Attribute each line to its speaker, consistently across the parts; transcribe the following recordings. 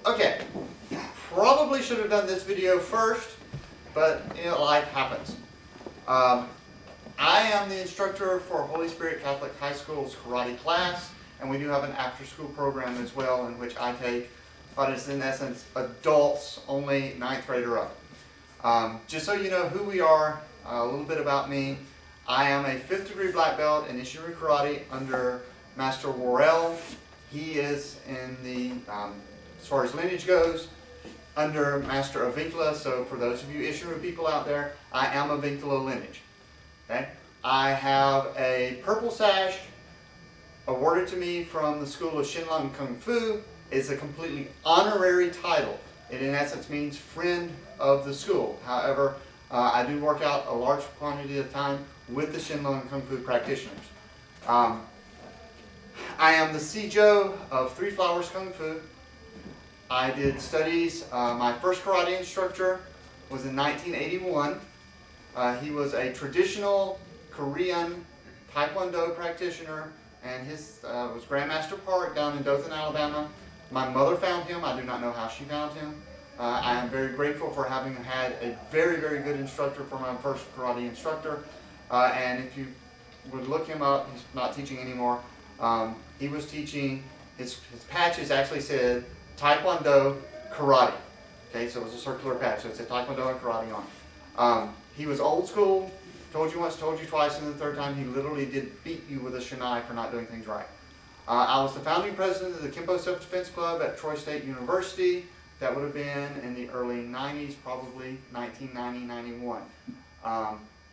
Speaker 1: Okay, probably should have done this video first, but life happens. I am the instructor for Holy Spirit Catholic High School's karate class, and we do have an after-school program as well in which I take what is in essence adults, only 9th grader up. Just so you know who we are, a little bit about me. I am a 5th degree black belt in Isshinryu Karate under Master Worrell. He is in the, as far as lineage goes, under Master Avincula. So for those of you Isshinryu people out there, I am Avincula lineage. Okay? I have a purple sash awarded to me from the School of Shinlong Kung Fu. It's a completely honorary title. It in essence means friend of the school. However, I do work out a large quantity of time with the Shinlong Kung Fu practitioners. I am the Sijo of Three Flowers Kung Fu. I did studies, my first karate instructor was in 1981. He was a traditional Korean Taekwondo practitioner, and his was Grandmaster Park down in Dothan, Alabama. My mother found him. I do not know how she found him. I am very grateful for having had a very, very good instructor for my first karate instructor. And if you would look him up, he's not teaching anymore. He was teaching, his patches actually said Taekwondo Karate. Okay, so it was a circular patch, so it said Taekwondo and Karate on it. He was old school, told you once, told you twice, and the third time he literally did beat you with a shinai for not doing things right. I was the founding president of the Kempo Self-Defense Club at Troy State University. That would have been in the early 90s, probably 1990-91.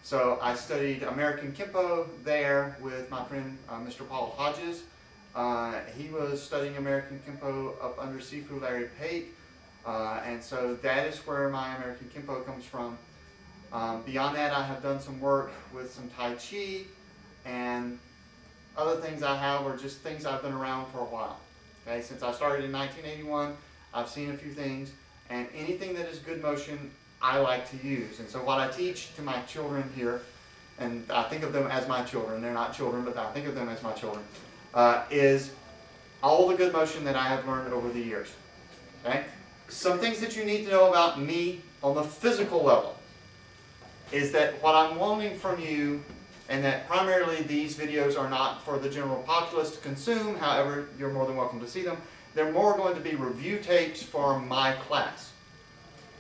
Speaker 1: So I studied American Kempo there with my friend Mr. Paul Hodges. He was studying American Kempo up under Sifu Larry Pate. And so that is where my American Kempo comes from. Beyond that, I have done some work with some Tai Chi, and other things I have are just things I've been around for a while. Okay, since I started in 1981, I've seen a few things, and anything that is good motion, I like to use. And so what I teach to my children here, and I think of them as my children, they're not children, but I think of them as my children, is all the good motion that I have learned over the years. Okay? Some things that you need to know about me on the physical level is that what I'm wanting from you, and that primarily these videos are not for the general populace to consume, however, you're more than welcome to see them. They're more going to be review tapes for my class.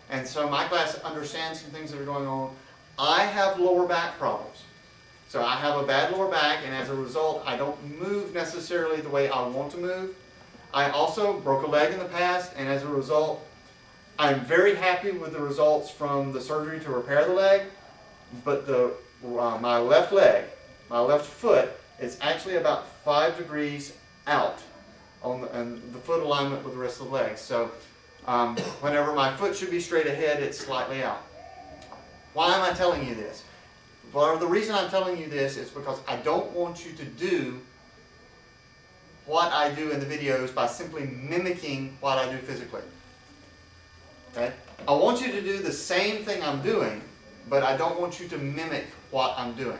Speaker 1: And so my class understands some things that are going on. I have lower back problems. So I have a bad lower back, and as a result, I don't move necessarily the way I want to move. I also broke a leg in the past, and as a result, I'm very happy with the results from the surgery to repair the leg, but my left leg, my left foot, is actually about 5 degrees out on the foot alignment with the rest of the leg. So whenever my foot should be straight ahead, it's slightly out. Why am I telling you this? Well, the reason I'm telling you this is because I don't want you to do what I do in the videos by simply mimicking what I do physically. Okay? I want you to do the same thing I'm doing, but I don't want you to mimic what I'm doing.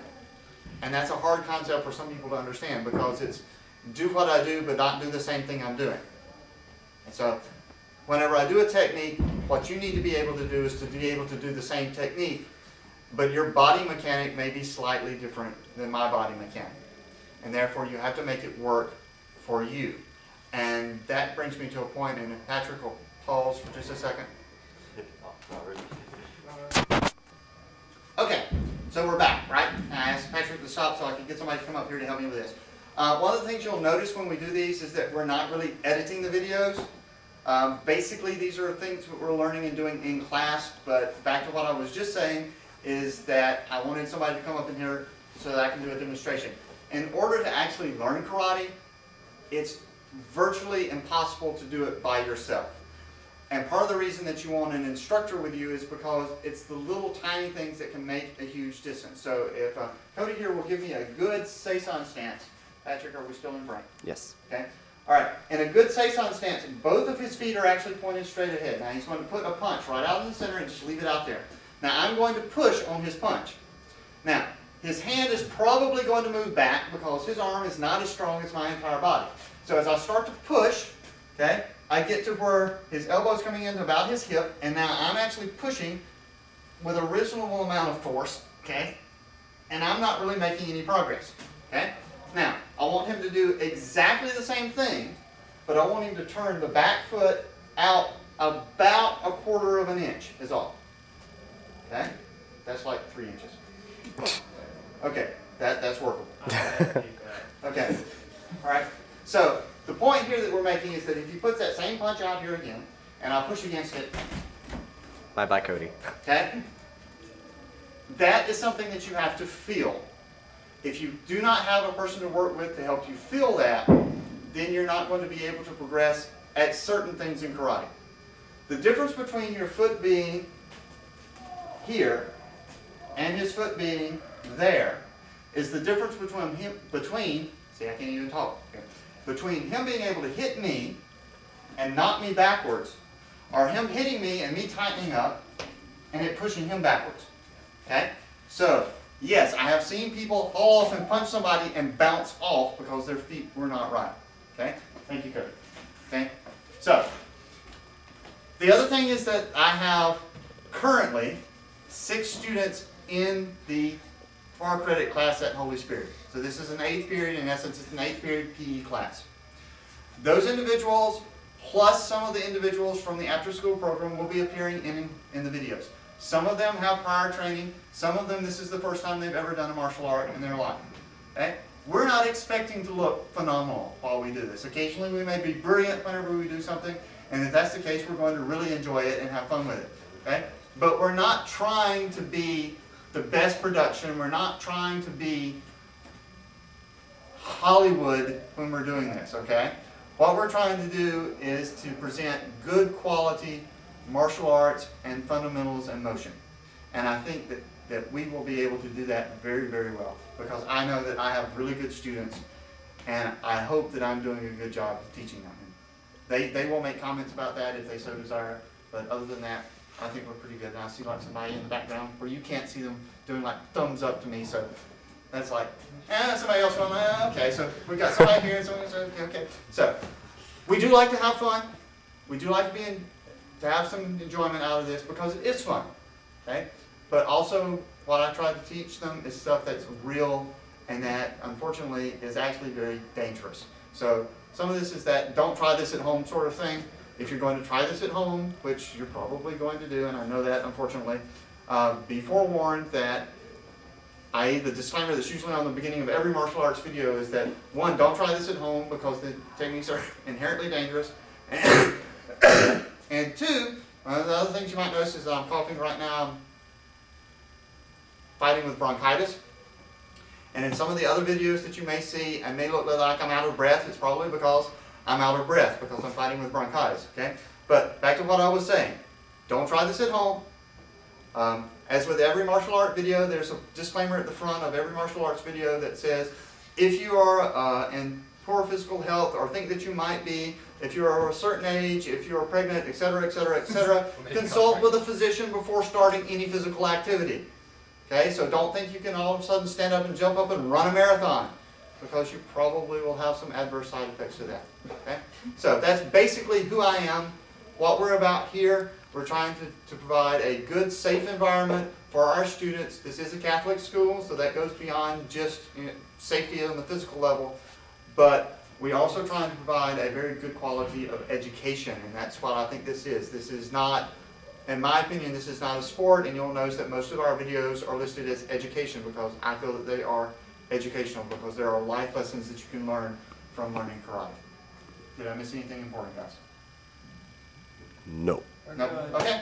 Speaker 1: And that's a hard concept for some people to understand, because it's do what I do but not do the same thing I'm doing. And so whenever I do a technique, what you need to be able to do is to be able to do the same technique, but your body mechanic may be slightly different than my body mechanic. And therefore you have to make it work for you. And that brings me to a point, and if Patrick will pause for just a second. Okay, so we're back, right? I asked Patrick to stop so I could get somebody to come up here to help me with this. One of the things you'll notice when we do these is that we're not really editing the videos. Basically, these are things that we're learning and doing in class, but back to what I was just saying is that I wanted somebody to come up in here so that I can do a demonstration. In order to actually learn karate, it's virtually impossible to do it by yourself. And part of the reason that you want an instructor with you is because it's the little tiny things that can make a huge distance. So if Cody here will give me a good Seisan stance. Patrick, are we still in frame?
Speaker 2: Yes.
Speaker 1: Okay. All right. In a good Seisan stance, both of his feet are actually pointed straight ahead. Now he's going to put a punch right out in the center and just leave it out there. Now I'm going to push on his punch. Now his hand is probably going to move back because his arm is not as strong as my entire body. So as I start to push, okay, I get to where his elbow's coming into about his hip, and now I'm actually pushing with a reasonable amount of force, okay? And I'm not really making any progress, okay? Now, I want him to do exactly the same thing, but I want him to turn the back foot out about 1/4 of an inch is all, okay? That's like 3 inches. Okay, that's workable. Okay, all right. So the point here that we're making is that if he puts that same punch out here again, and I push against it.
Speaker 2: Bye-bye, Cody.
Speaker 1: Okay? That is something that you have to feel. If you do not have a person to work with to help you feel that, then you're not going to be able to progress at certain things in karate. The difference between your foot being here and his foot being there is the difference between see, I can't even talk here, between him being able to hit me and knock me backwards, or him hitting me and me tightening up and it pushing him backwards. Okay? So, yes, I have seen people haul off and punch somebody and bounce off because their feet were not right. Okay? Thank you, Cody. Okay? So, the other thing is that I have currently 6 students in the 4 credit class at Holy Spirit. So this is an 8th period, in essence it's an 8th period PE class. Those individuals plus some of the individuals from the after school program will be appearing in the videos. Some of them have prior training, some of them this is the first time they've ever done a martial art in their life. Okay? We're not expecting to look phenomenal while we do this. Occasionally we may be brilliant whenever we do something, and if that's the case we're going to really enjoy it and have fun with it. Okay? But we're not trying to be the best production, we're not trying to be Hollywood when we're doing this, okay? What we're trying to do is to present good quality martial arts and fundamentals and motion. And I think that we will be able to do that very, very well, because I know that I have really good students and I hope that I'm doing a good job of teaching them. They will make comments about that if they so desire, but other than that, I think we're pretty good. And I see like somebody in the background where you can't see them doing like thumbs up to me, so that's like, somebody else going, okay, so we've got somebody here, and somebody says, okay. So, we do like to have fun. We do like to have some enjoyment out of this because it is fun, okay? But also, what I try to teach them is stuff that's real and that, unfortunately, is actually very dangerous. So, some of this is that don't try this at home sort of thing. If you're going to try this at home, which you're probably going to do, and I know that, unfortunately, be forewarned that the disclaimer that's usually on the beginning of every martial arts video is that, 1, don't try this at home because the techniques are inherently dangerous, and, and 2, one of the other things you might notice is that I'm coughing right now. I'm fighting with bronchitis, and in some of the other videos that you may see, I may look like I'm out of breath. It's probably because I'm out of breath because I'm fighting with bronchitis, okay? But back to what I was saying. Don't try this at home. As with every martial art video, there's a disclaimer at the front of every martial arts video that says, if you are in poor physical health or think that you might be, if you are a certain age, if you are pregnant, etc., etc., etc., consult with a physician before starting any physical activity. Okay, so don't think you can all of a sudden stand up and jump up and run a marathon, because you probably will have some adverse side effects to that. Okay? So that's basically who I am, what we're about here. We're trying to provide a good, safe environment for our students. This is a Catholic school, so that goes beyond just safety on the physical level. But we're also trying to provide a very good quality of education, and that's what I think this is. This is not, in my opinion, this is not a sport, and you'll notice that most of our videos are listed as education because I feel that they are educational, because there are life lessons that you can learn from learning karate. Did I miss anything important, guys?
Speaker 2: No.
Speaker 1: No? Okay.